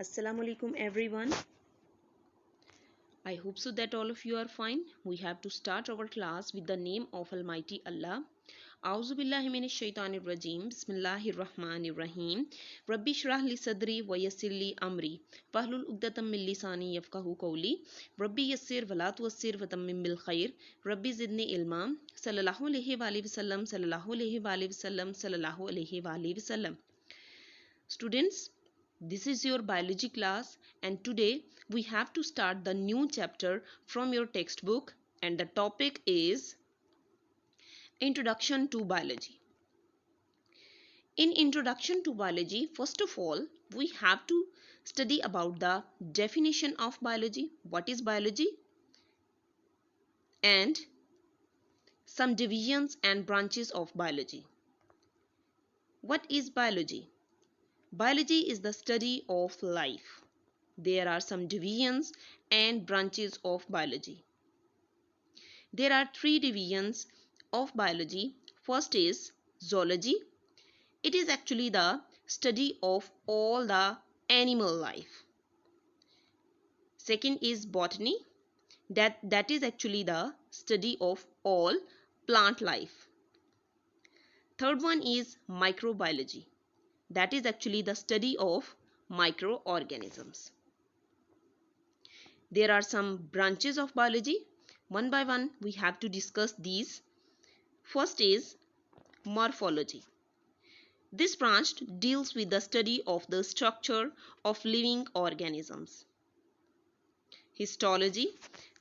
Assalamu alaikum everyone. I hope so that all of you are fine. We have to start our class with the name of Almighty Allah. A'udhu billahi minash shaitanir rajim. Bismillahir rahmanir rahim. Rabbi shrah li sadri wa yassir li amri. Wahlul 'uqdatam min lisani yafqahu qawli. Rabbi yassir wa la tu'assir wa tammim bil khair. Rabbi zidni ilma. Sallallahu alayhi wa alihi wasallam. Sallallahu alayhi wa alihi wasallam. Sallallahu alayhi wa alihi wasallam. Students, this is your biology class and today we have to start the new chapter from your textbook and the topic is Introduction to Biology. In Introduction to Biology, first of all, we have to study about the definition of biology, what is biology, and some divisions and branches of biology. What is biology? Biology is the study of life. There are some divisions and branches of biology. There are three divisions of biology. First is zoology. It is actually the study of all the animal life. Second is botany. That is actually the study of all plant life. Third one is microbiology. That is actually the study of microorganisms. There are some branches of biology. One by one, we have to discuss these. First is morphology. This branch deals with the study of the structure of living organisms. Histology,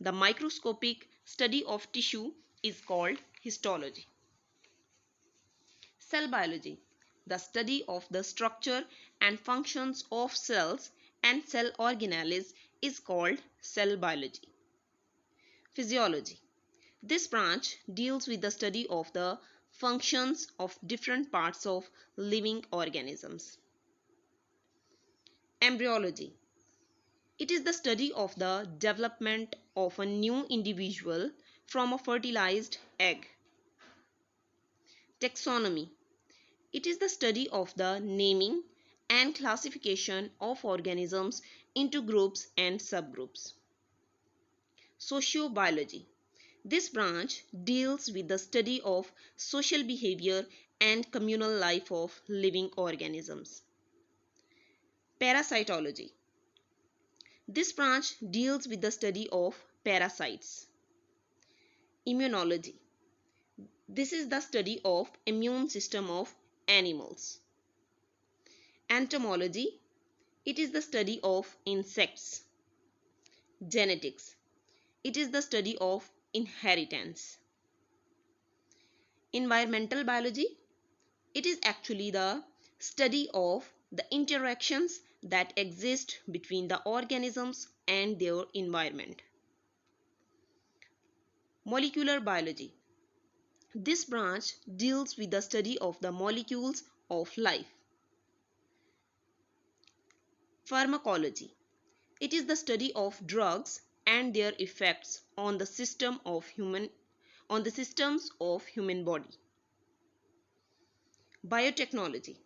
the microscopic study of tissue, is called histology. Cell biology, the study of the structure and functions of cells and cell organelles, is called cell biology. Physiology, this branch deals with the study of the functions of different parts of living organisms. Embryology, it is the study of the development of a new individual from a fertilized egg. Taxonomy, it is the study of the naming and classification of organisms into groups and subgroups. Sociobiology, this branch deals with the study of social behavior and communal life of living organisms. Parasitology, this branch deals with the study of parasites. Immunology, this is the study of immune system of animals. Entomology, it is the study of insects. Genetics, it is the study of inheritance. Environmental biology, it is actually the study of the interactions that exist between the organisms and their environment. Molecular biology, this branch deals with the study of the molecules of life. Pharmacology, it is the study of drugs and their effects on the systems of human body. Biotechnology,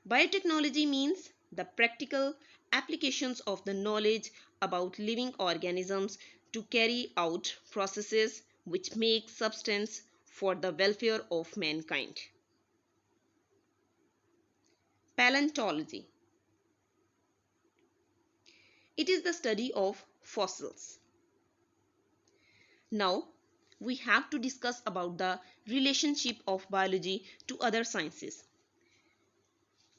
biotechnology means the practical applications of the knowledge about living organisms to carry out processes which make substance for the welfare of mankind. Paleontology, it is the study of fossils. Now we have to discuss about the relationship of biology to other sciences.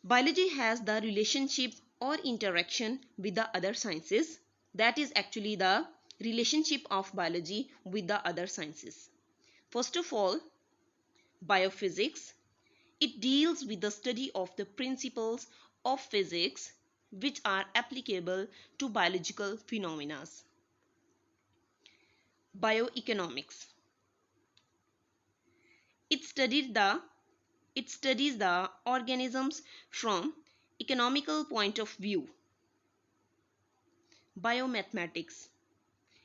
Biology has the relationship or interaction with the other sciences. That is actually the relationship of biology with the other sciences. First of all, biophysics. It deals with the study of the principles of physics which are applicable to biological phenomena. Bioeconomics, it studies the organisms from economical point of view. Biomathematics,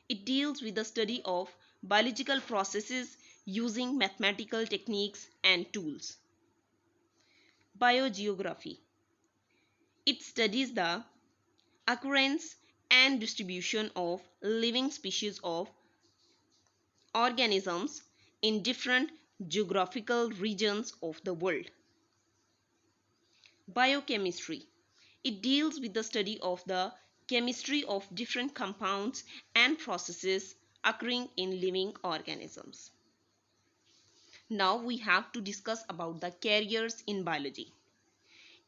it deals with the study of biological processes using mathematical techniques and tools. Biogeography, it studies the occurrence and distribution of living species of organisms in different geographical regions of the world. Biochemistry. It deals with the study of the chemistry of different compounds and processes occurring in living organisms. Now we have to discuss about the carriers in biology.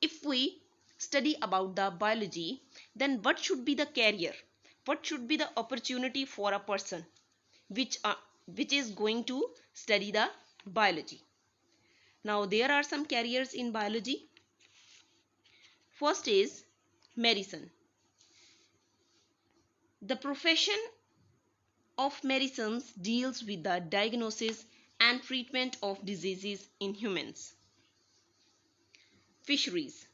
If we study about the biology, then what should be the carrier? What should be the opportunity for a person which is going to study the biology? Now there are some carriers in biology. First is medicine. The profession of medicine deals with the diagnosis and treatment of diseases in humans. Fisheries.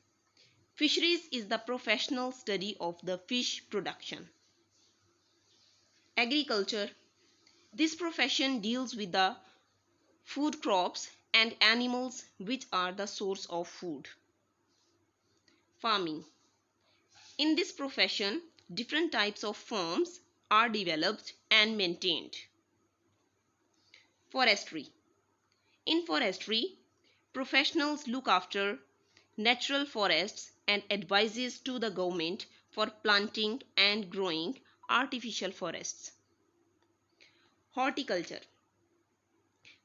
Fisheries is the professional study of the fish production. Agriculture. This profession deals with the food crops and animals which are the source of food. Farming. In this profession, different types of farms are developed and maintained. Forestry. In forestry, professionals look after natural forests and advises to the government for planting and growing artificial forests. Horticulture.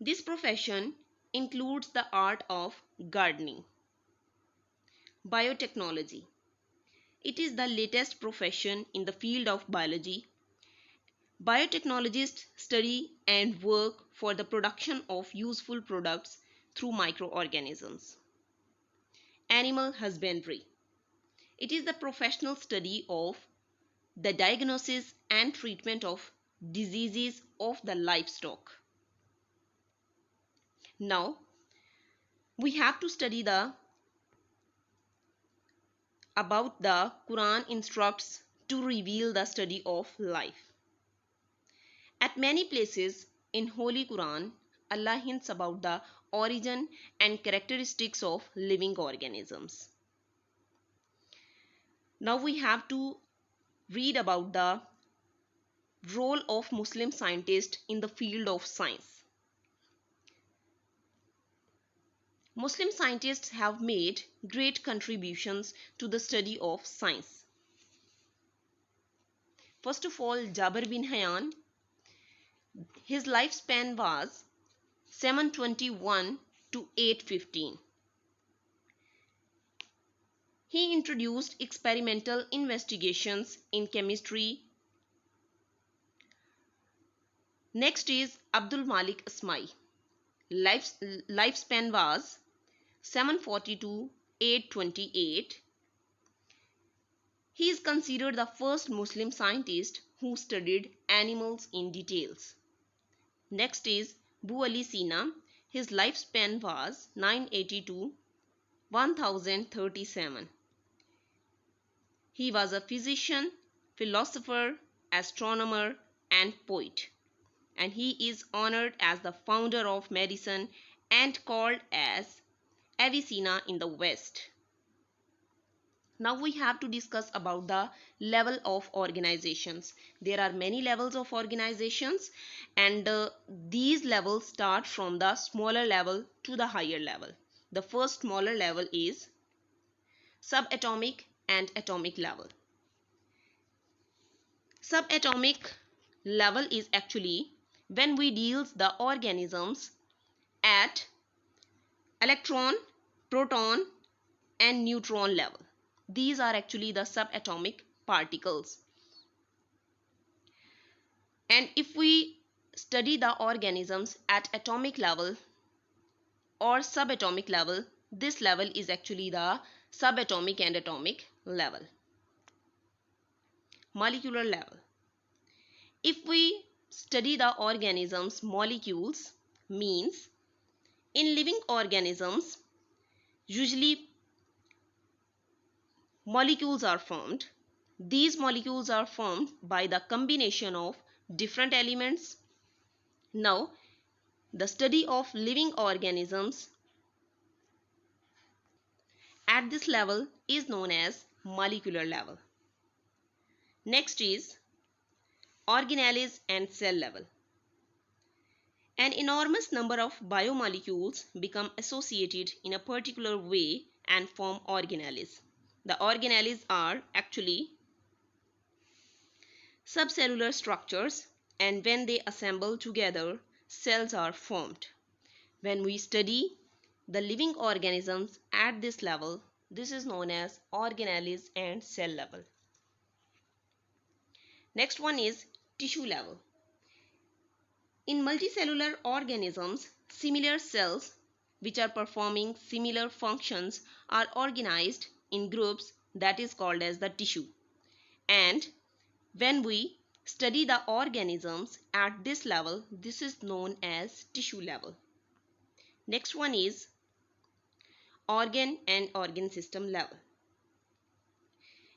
This profession includes the art of gardening. Biotechnology. It is the latest profession in the field of biology. Biotechnologists study and work for the production of useful products through microorganisms. Animal husbandry. It is the professional study of the diagnosis and treatment of diseases of the livestock. Now, we have to study about the Quran instructs to reveal the study of life. At many places in Holy Quran, Allah hints about the origin and characteristics of living organisms. Now we have to read about the role of Muslim scientists in the field of science. Muslim scientists have made great contributions to the study of science. First of all, Jabir bin Hayyan, his lifespan was 721 to 815. He introduced experimental investigations in chemistry. Next is Abdul Malik Asmai. Lifespan was 740 to 828. He is considered the first Muslim scientist who studied animals in details. Next is Bu Ali Sina. His lifespan was 980 to 1037. He was a physician, philosopher, astronomer, and poet, and he is honored as the founder of medicine and called as Avicenna in the West. Now we have to discuss about the level of organizations. There are many levels of organizations, and these levels start from the smaller level to the higher level. The first smaller level is subatomic and atomic level. Subatomic level is actually when we deal the organisms at electron, proton, and neutron level. These are actually the subatomic particles. And if we study the organisms at atomic level or subatomic level, this level is actually the subatomic and atomic level. Molecular level. If we study the organisms molecules, means in living organisms usually molecules are formed. These molecules are formed by the combination of different elements. Now, the study of living organisms at this level is known as molecular level. Next is organelles and cell level. An enormous number of biomolecules become associated in a particular way and form organelles. The organelles are actually subcellular structures, and when they assemble together, cells are formed. When we study the living organisms at this level, this is known as organelles and cell level. Next one is tissue level. In multicellular organisms, similar cells which are performing similar functions are organized in groups that is called as the tissue. And when we study the organisms at this level, this is known as tissue level. Next one is organ and organ system level.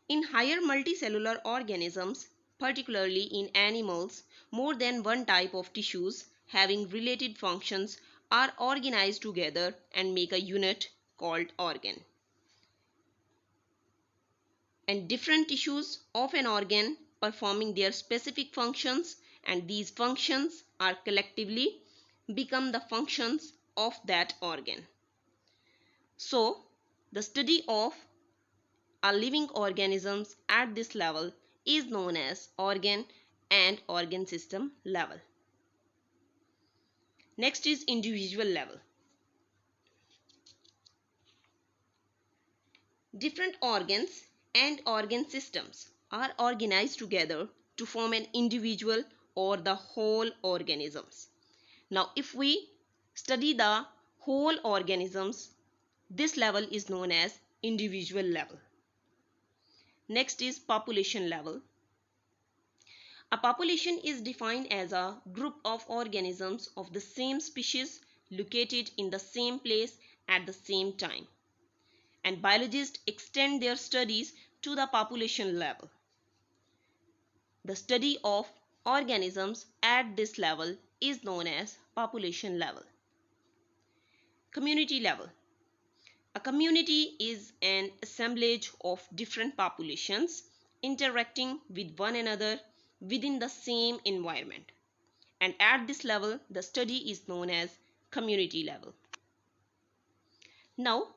In higher multicellular organisms, particularly in animals, more than one type of tissues having related functions are organized together and make a unit called organ. And different tissues of an organ performing their specific functions, and these functions are collectively become the functions of that organ. So, the study of our living organisms at this level is known as organ and organ system level. Next is individual level. Different organs and organ systems are organized together to form an individual or the whole organisms. Now, if we study the whole organisms, this level is known as individual level. Next is population level. A population is defined as a group of organisms of the same species located in the same place at the same time. And biologists extend their studies to the population level. The study of organisms at this level is known as population level. Community level. A community is an assemblage of different populations interacting with one another within the same environment. And at this level, the study is known as community level. Now,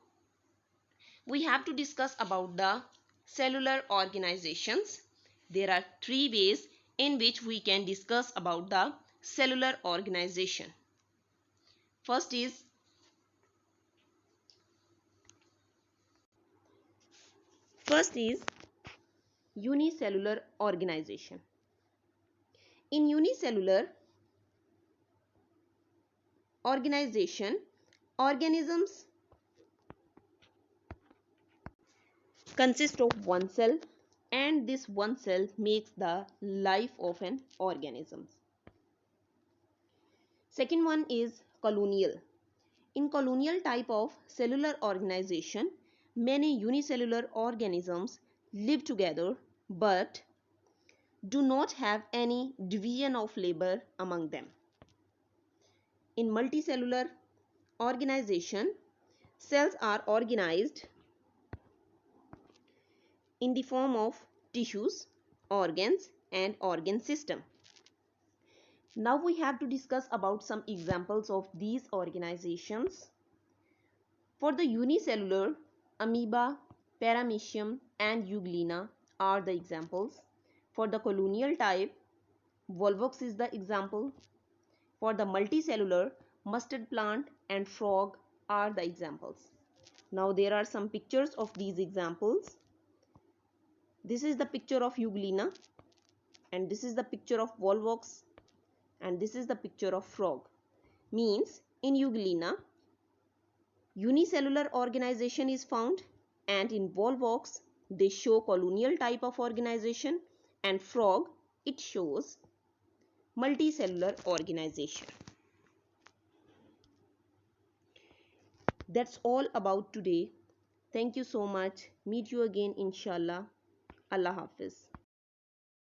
we have to discuss about the cellular organizations. There are three ways in which we can discuss about the cellular organization. First is unicellular organization. In unicellular organization, organisms consist of one cell, and this one cell makes the life of an organism. Second one is colonial. In colonial type of cellular organization, many unicellular organisms live together but do not have any division of labor among them. In multicellular organization, cells are organized in the form of tissues, organs, and organ system. Now we have to discuss about some examples of these organizations. For the unicellular, amoeba, paramecium, and euglena are the examples. For the colonial type, volvox is the example. For the multicellular, mustard plant and frog are the examples. Now there are some pictures of these examples. This is the picture of euglena, and this is the picture of volvox, and this is the picture of frog. Means in euglena, unicellular organization is found, and in volvox they show colonial type of organization, and frog it shows multicellular organization. That's all about today. Thank you so much. Meet you again inshallah. Allah Hafiz.